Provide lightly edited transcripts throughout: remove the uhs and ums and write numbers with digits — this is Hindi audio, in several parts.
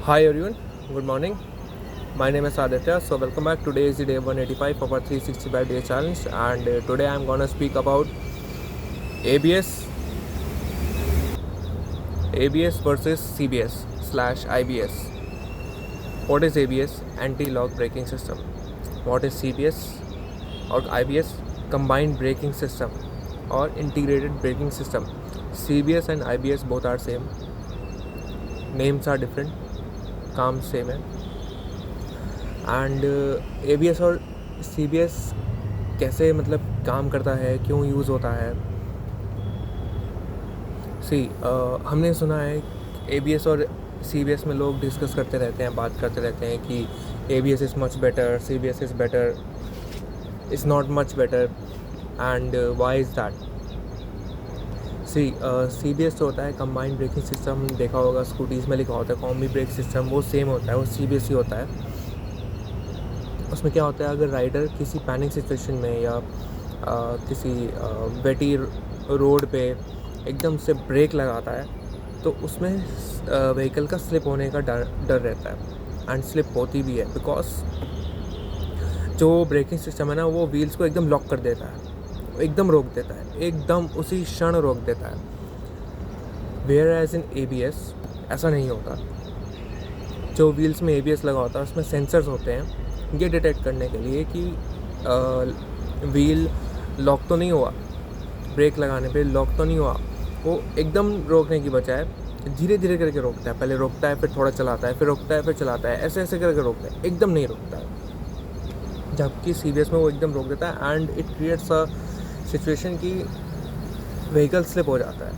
Hi everyone, good morning. My name is Aditya. So welcome back. Today is the day 185 of our 365 day challenge, and today I'm gonna speak about ABS, ABS versus CBS slash IBS. What is ABS? Anti-lock braking system. What is CBS or IBS? Combined braking system or integrated braking system. CBS and IBS both are same. Names are different. काम same है. एंड ABS और CBS कैसे मतलब काम करता है, क्यों यूज़ होता है. हमने सुना है ABS और CBS में लोग डिस्कस करते रहते हैं, बात करते रहते हैं कि ABS is much better, CBS is better, is not much better, and why is that. CBS जो होता है कंबाइंड ब्रेकिंग सिस्टम, देखा होगा स्कूटीज़ में लिखा होता है कॉम्बी ब्रेक सिस्टम, वो सेम होता है, वो CBS ही होता है. उसमें क्या होता है, अगर राइडर किसी पैनिक सिचुएशन में या किसी वेटी रोड पे एकदम से ब्रेक लगाता है तो उसमें व्हीकल का स्लिप होने का डर रहता है, एंड स्लिप होती भी है बिकॉज जो ब्रेकिंग सिस्टम है ना वो व्हील्स को एकदम लॉक कर देता है, एकदम रोक देता है, एकदम उसी क्षण रोक देता है. वेयर एज इन ABS ऐसा नहीं होता. जो व्हील्स में ABS लगा होता है उसमें सेंसर्स होते हैं ये डिटेक्ट करने के लिए कि व्हील लॉक तो नहीं हुआ, ब्रेक लगाने पे लॉक तो नहीं हुआ. वो एकदम रोकने की बजाय धीरे धीरे करके रोकता है. पहले रोकता है, फिर थोड़ा चलाता है, फिर रोकता है, फिर चलाता है, ऐसे ऐसे करके रोकता है, एकदम नहीं रोकता है. जबकि CBS में वो एकदम रोक देता है and it creates a situation कि व्हीकल स्लिप हो जाता है.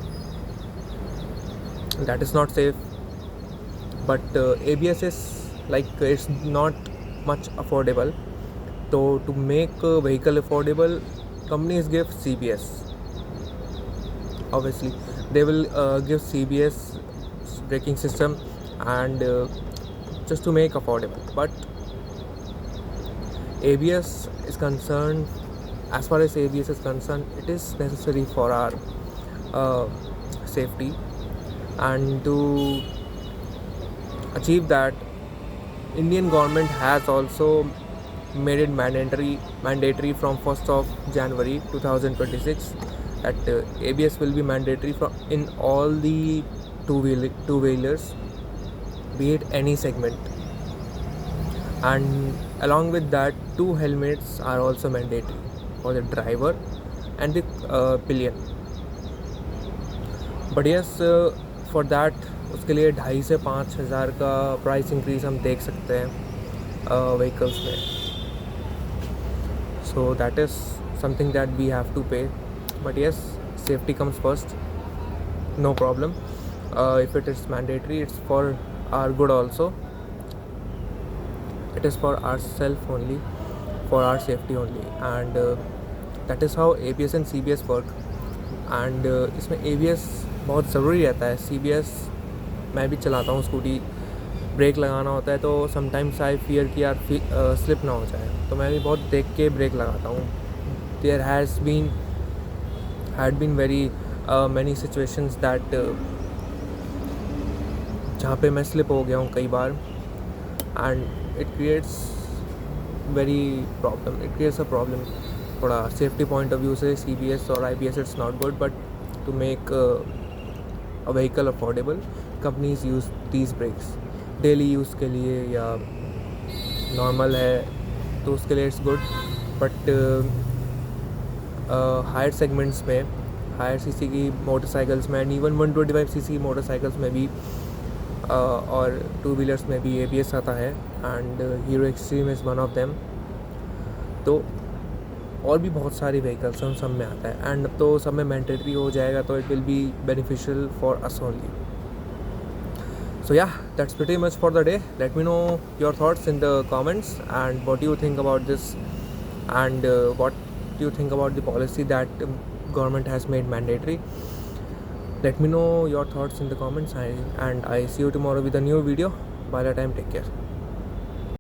That is not safe. But ABS is like it's not much affordable. So to make a vehicle affordable, companies give CBS. Obviously they will give CBS braking system and just to make affordable. But ABS is concerned, as far as ABS is concerned, it is necessary for our safety, and to achieve that Indian government has also made it mandatory from 1st of January 2026 that ABS will be mandatory in all the two-wheelers, be it any segment. And along with that, 2 helmets are also mandatory for the driver and the pillion. But yes, for that उसके लिए 2,500 से 5,000 का प्राइस इंक्रीज़ हम देख सकते हैं व्हीकल्स में. So that is something that we have to pay. But yes, safety comes first, no problem. If it is mandatory, it's for our good also. It is for our self only, for our safety only, and that is how ABS and CBS work. And इसमें ABS बहुत ज़रूरी रहता है. CBS मैं भी चलाता हूँ स्कूटी, ब्रेक लगाना होता है तो समटाइम्स आई फियर कि यार स्लिप ना हो जाए, तो मैं भी बहुत देख के ब्रेक लगाता हूँ. There had been very many situations that जहाँ पे मैं स्लिप हो गया हूँ कई बार, and it creates a problem. थोड़ा सेफ्टी पॉइंट ऑफ व्यू से CBS और IBS it's not good, but to make a vehicle affordable, companies use these brakes daily use के लिए या नॉर्मल है तो उसके लिए it's good. But higher segments में, हायर CC की मोटरसाइकिल्स में, एंड इवन 125 CC की मोटरसाइकिल्स में भी और 2-व्हीलर्स में भी ABS आता है, and hero extreme is one of them. तो और भी बहुत सारी व्हीकल्स हैं, उन सब में आता है, एंड अब तो सब में मैंडेटरी हो जाएगा तो it will be beneficial for us only. So yeah, that's pretty much for the day. Let me know your thoughts in the comments, and what you think about this, and what you think about the policy that government has made mandatory. Let me know your thoughts in the comments, and I see you tomorrow with a new video. By that time, take care.